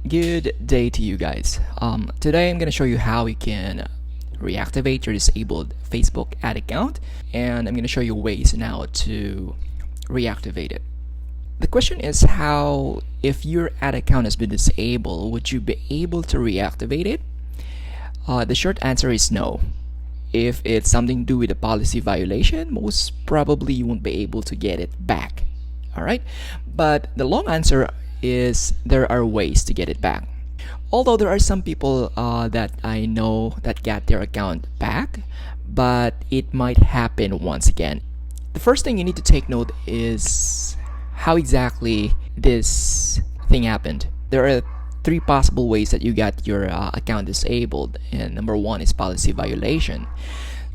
Good day to you guys. Today I'm going to show you how you can reactivate your disabled Facebook ad account, and I'm going to show you ways now to reactivate it. The question is, how, if your ad account has been disabled, would you be able to reactivate it? The short answer is no. If it's something to do with a policy violation, most probably you won't be able to get it back. Alright? But the long answer is there are ways to get it back. Although there are some people that I know that got their account back, but it might happen once again. The first thing you need to take note is how exactly this thing happened. There are three possible ways that you got your account disabled, and number one is policy violation.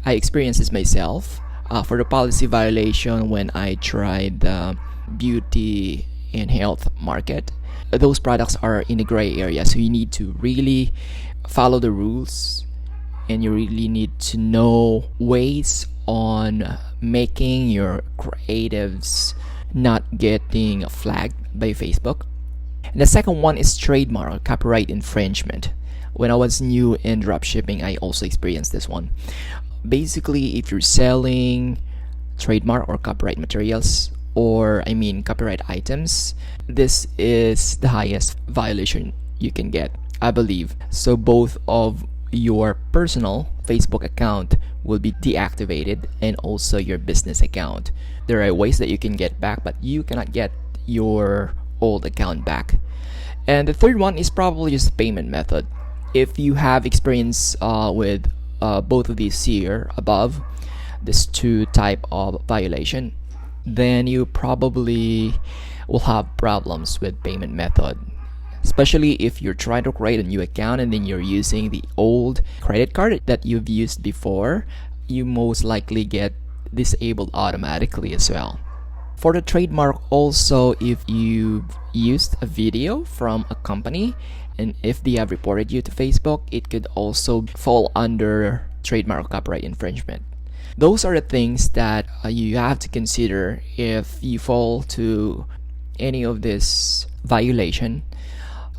I experienced this myself. For the policy violation, when I tried the beauty and health market, those products are in the gray area, so you need to really follow the rules, and you really need to know ways on making your creatives not getting flagged by Facebook. And the second one is trademark or copyright infringement. When I was new in dropshipping, I also experienced this one. Basically, if you're selling trademark or copyright materials, copyright items, this is the highest violation you can get, I believe. So both of your personal Facebook account will be deactivated, and also your business account. There are ways that you can get back, but you cannot get your old account back. And the third one is probably just payment method. If you have experience with both of these here above, this two type of violation, then you probably will have problems with payment method, especially if you're trying to create a new account and then you're using the old credit card that you've used before. You most likely get disabled automatically as well. For the trademark also, if you've used a video from a company and if they have reported you to Facebook, it could also fall under trademark copyright infringement. Those are the things that you have to consider if you fall to any of this violation.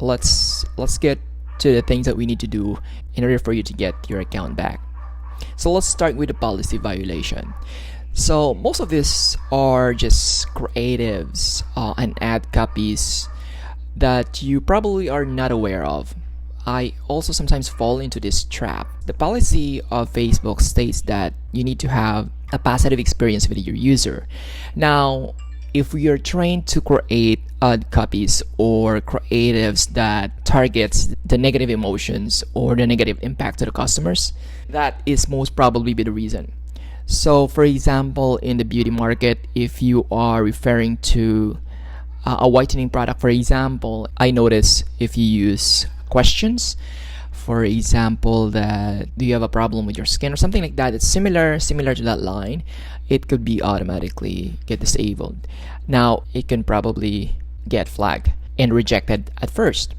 Let's get to the things that we need to do in order for you to get your account back. So let's start with the policy violation. So most of these are just creatives and ad copies that you probably are not aware of. I also sometimes fall into this trap. The policy of Facebook states that you need to have a positive experience with your user. Now, if we are trained to create ad copies or creatives that targets the negative emotions or the negative impact to the customers, that is most probably be the reason. So for example, in the beauty market, if you are referring to a whitening product, for example, I notice if you use questions, for example, that do you have a problem with your skin or something like that, it's similar to that line, it could be automatically get disabled. Now it can probably get flagged and rejected at first.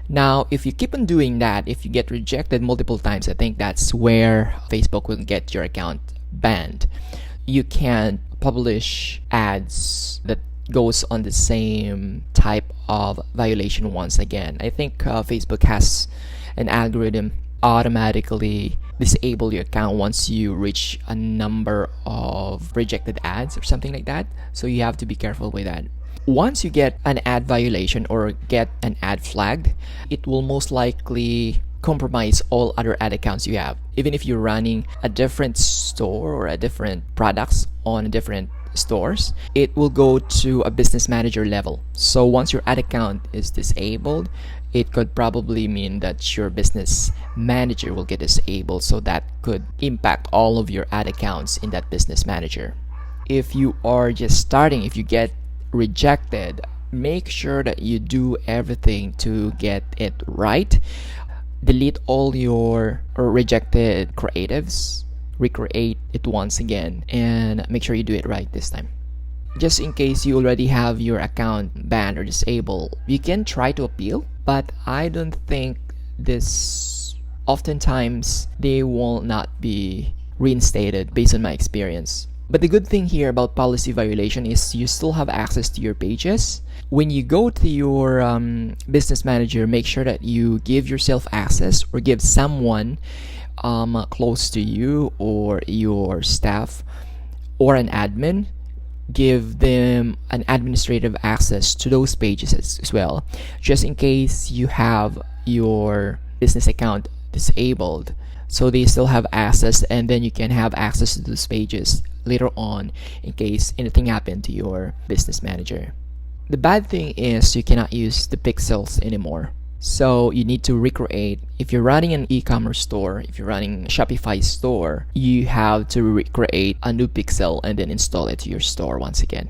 Now if you keep on doing that, if you get rejected multiple times, I think that's where Facebook will get your account banned. You can't publish ads that goes on the same type of violation once again. I think Facebook has an algorithm automatically disable your account once you reach a number of rejected ads or something like that. So you have to be careful with that. Once you get an ad violation or get an ad flagged, it will most likely compromise all other ad accounts you have. Even if you're running a different store or a different products on different stores, it will go to a business manager level. So once your ad account is disabled, it could probably mean that your business manager will get disabled, so that could impact all of your ad accounts in that business manager. If you are just starting, if you get rejected, make sure that you do everything to get it right. Delete all your rejected creatives, recreate it once again, and make sure you do it right this time. Just in case you already have your account banned or disabled, you can try to appeal, but I don't think this, oftentimes they will not be reinstated based on my experience. But the good thing here about policy violation is you still have access to your pages. When you go to your business manager, make sure that you give yourself access or give someone close to you or your staff or an admin, give them an administrative access to those pages as well, just in case you have your business account disabled, so they still have access, and then you can have access to those pages later on in case anything happened to your business manager. The bad thing is you cannot use the pixels anymore. So you need to recreate. If you're running an e-commerce store, if you're running a Shopify store, you have to recreate a new pixel and then install it to your store once again.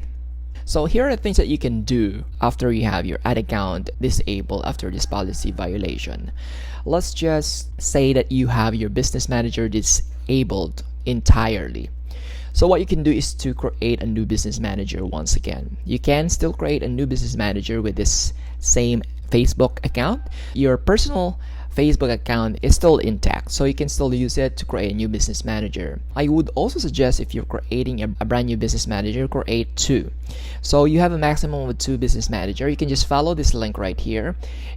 So here are the things that you can do after you have your ad account disabled after this policy violation. Let's just say that you have your business manager disabled entirely. So what you can do is to create a new business manager once again. You can still create a new business manager with this same Facebook account. Your personal Facebook account is still intact, so you can still use it to create a new business manager. I would also suggest, if you're creating a brand new business manager, create two. So you have a maximum of 2 business manager. You can just follow this link right here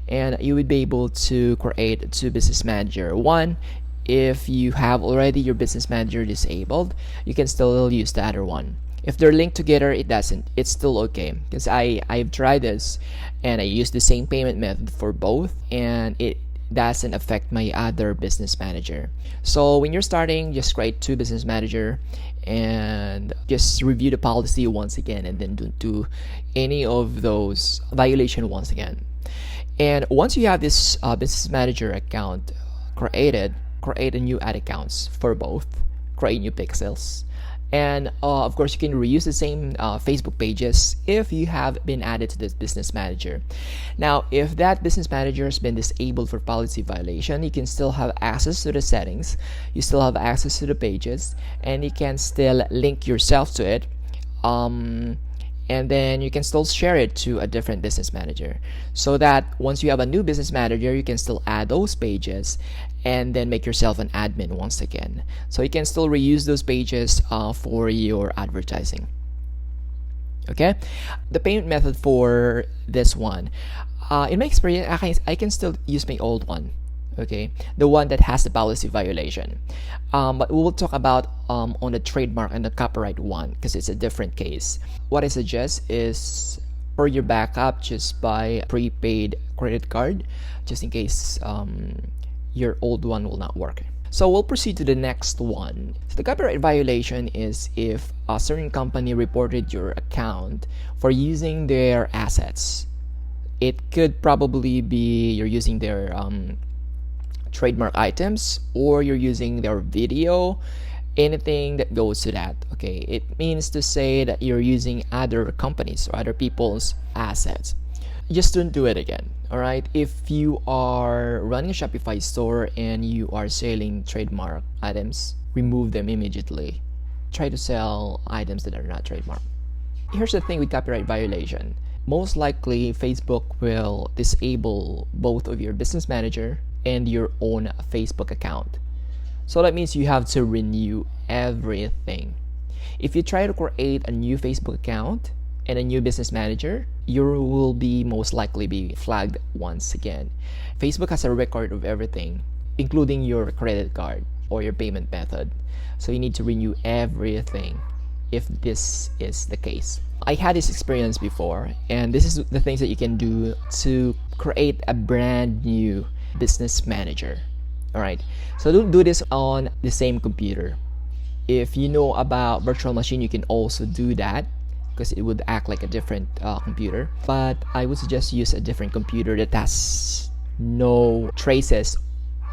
and you would be able to create 2 business manager. One, if you have already your business manager disabled, you can still use the other one. If they're linked together, it doesn't. It's still okay, because I've tried this and I use the same payment method for both, and it doesn't affect my other business manager. So when you're starting, just create 2 business manager and just review the policy once again, and then don't do any of those violation once again. And once you have this business manager account created, create a new ad accounts for both, create new pixels. And of course, you can reuse the same Facebook pages if you have been added to this business manager. Now, if that business manager has been disabled for policy violation, you can still have access to the settings, you still have access to the pages, and you can still link yourself to it. And then you can still share it to a different business manager, so that once you have a new business manager, you can still add those pages and then make yourself an admin once again. So you can still reuse those pages for your advertising. Okay, the payment method for this one, in my experience, I can still use my old one. Okay, the one that has the policy violation, but we will talk about on the trademark and the copyright one, because it's a different case. What I suggest is, for your backup, just buy a prepaid credit card, just in case your old one will not work. So we'll proceed to the next one. So the copyright violation is if a certain company reported your account for using their assets. It could probably be you're using their trademark items, or you're using their video, anything that goes to that. Okay, it means to say that you're using other companies or other people's assets. Just don't do it again. All right, if you are running a Shopify store and you are selling trademark items, remove them immediately. Try to sell items that are not trademark. Here's the thing with copyright violation. Most likely Facebook will disable both of your business manager and your own Facebook account. So that means you have to renew everything. If you try to create a new Facebook account and a new business manager, you will be most likely be flagged once again. Facebook has a record of everything, including your credit card or your payment method. So you need to renew everything if this is the case. I had this experience before, and this is the things that you can do to create a brand new business manager. All right, so don't do this on the same computer. If you know about virtual machine, you can also do that, because it would act like a different computer. But I would suggest use a different computer that has no traces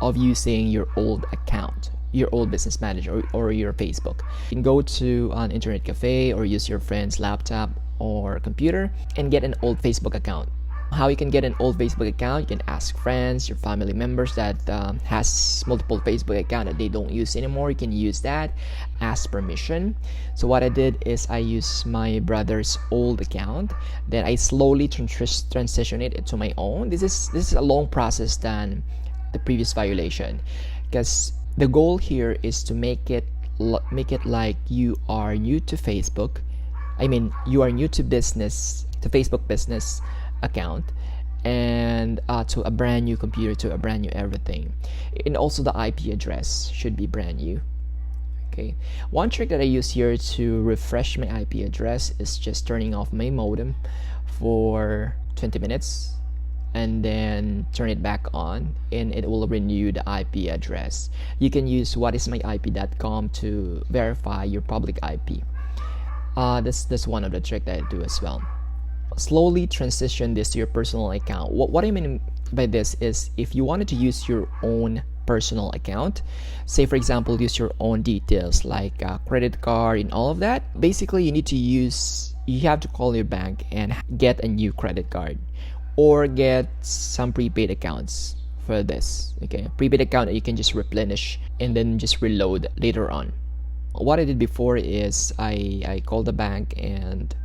of using your old account, your old business manager, or your Facebook. You can go to an internet cafe or use your friend's laptop or computer and get an old Facebook account. How you can get an old Facebook account, you can ask friends, your family members that has multiple Facebook account that they don't use anymore. You can use that, ask permission. So what I did is I used my brother's old account, then I slowly transition it to my own. This is a long process than the previous violation, because the goal here is to make it make it like you are new to Facebook. I mean, you are new to Facebook business account, and to a brand new computer, to a brand new everything. And also the IP address should be brand new. Okay, one trick that I use here to refresh my IP address is just turning off my modem for 20 minutes and then turn it back on, and it will renew the IP address. You can use whatismyip.com to verify your public IP. That's one of the trick that I do as well. Slowly transition this to your personal account. What I mean by this is, if you wanted to use your own personal account, say for example, use your own details like credit card and all of that, basically you have to call your bank and get a new credit card, or get some prepaid accounts for this. Okay, prepaid account that you can just replenish and then just reload later on. What I did before is I called the bank and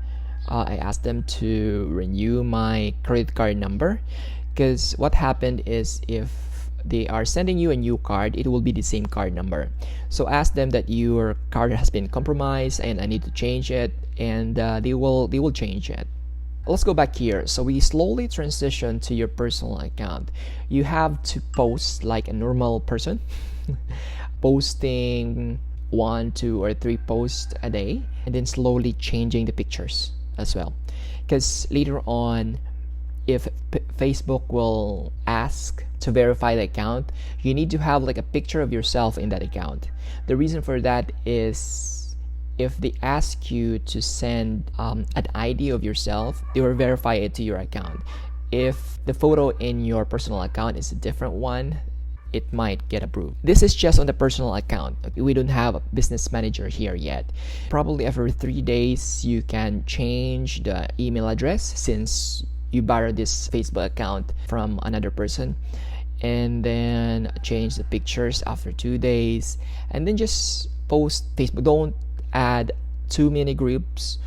I asked them to renew my credit card number, because what happened is, if they are sending you a new card, it will be the same card number. So ask them that your card has been compromised and I need to change it, and they will change it. Let's go back here. So we slowly transition to your personal account. You have to post like a normal person, posting 1, 2, or 3 posts a day, and then slowly changing the pictures as well, because later on, if Facebook will ask to verify the account, you need to have like a picture of yourself in that account. The reason for that is, if they ask you to send an ID of yourself, they will verify it to your account. If the photo in your personal account is a different one, it might get approved. This is just on the personal account. We don't have a business manager here yet. Probably every 3 days you can change the email address, since you borrowed this Facebook account from another person, and then change the pictures after 2 days, and then just post Facebook. Don't add too many groups,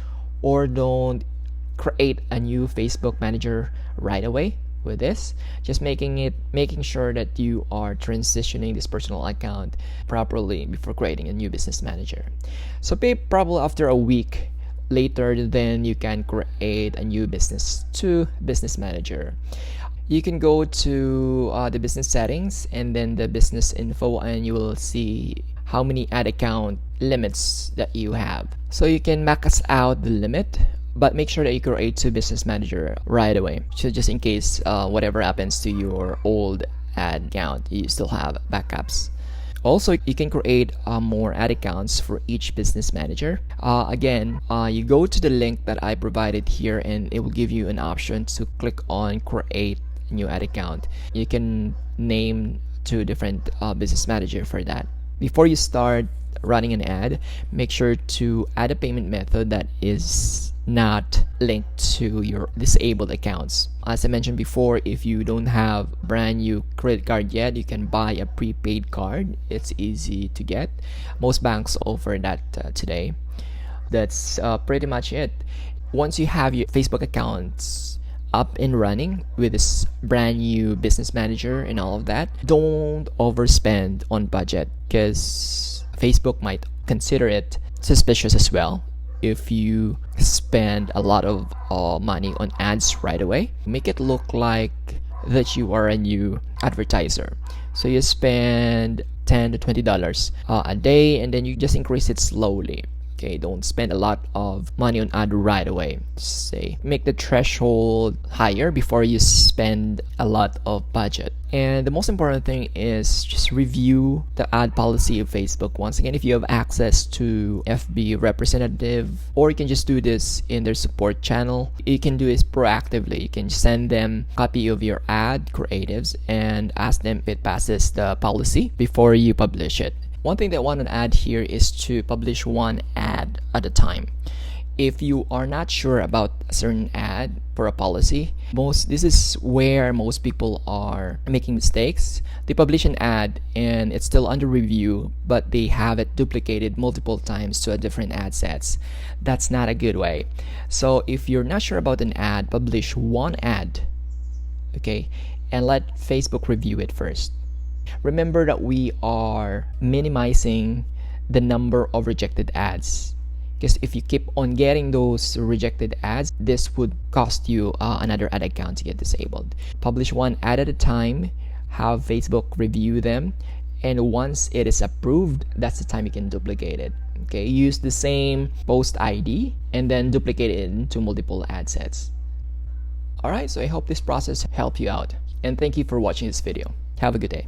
or don't create a new Facebook manager right away with this. Just making sure that you are transitioning this personal account properly before creating a new business manager. So probably after a week later, then you can create a new business manager. You can go to the business settings and then the business info, and you will see how many ad account limits that you have. So you can max out the limit, but make sure that you create 2 business manager right away. So just in case whatever happens to your old ad account, you still have backups. Also, you can create more ad accounts for each business manager. Again, you go to the link that I provided here, and it will give you an option to click on create new ad account. You can name 2 different business manager for that. Before you start running an ad, make sure to add a payment method that is not linked to your disabled accounts. As I mentioned before, if you don't have brand new credit card yet, you can buy a prepaid card. It's easy to get. Most banks offer that today. That's pretty much it. Once you have your Facebook accounts up and running with this brand new business manager and all of that, don't overspend on budget, because Facebook might consider it suspicious as well if you spend a lot of money on ads right away. Make it look like that you are a new advertiser. So you spend $10 to $20 a day, and then you just increase it slowly. Okay, don't spend a lot of money on ad right away. Say, make the threshold higher before you spend a lot of budget. And the most important thing is just review the ad policy of Facebook. Once again, if you have access to FB representative, or you can just do this in their support channel, you can do this proactively. You can send them a copy of your ad creatives and ask them if it passes the policy before you publish it. One thing that I want to add here is to publish 1 ad at a time. If you are not sure about a certain ad for a policy, this is where most people are making mistakes. They publish an ad and it's still under review, but they have it duplicated multiple times to a different ad sets. That's not a good way. So if you're not sure about an ad, publish 1 ad, okay, and let Facebook review it first. Remember that we are minimizing the number of rejected ads. Because if you keep on getting those rejected ads, this would cost you another ad account to get disabled. Publish one ad at a time, have Facebook review them, and once it is approved, that's the time you can duplicate it. Okay, use the same post ID and then duplicate it into multiple ad sets. Alright, so I hope this process helped you out, and thank you for watching this video. Have a good day.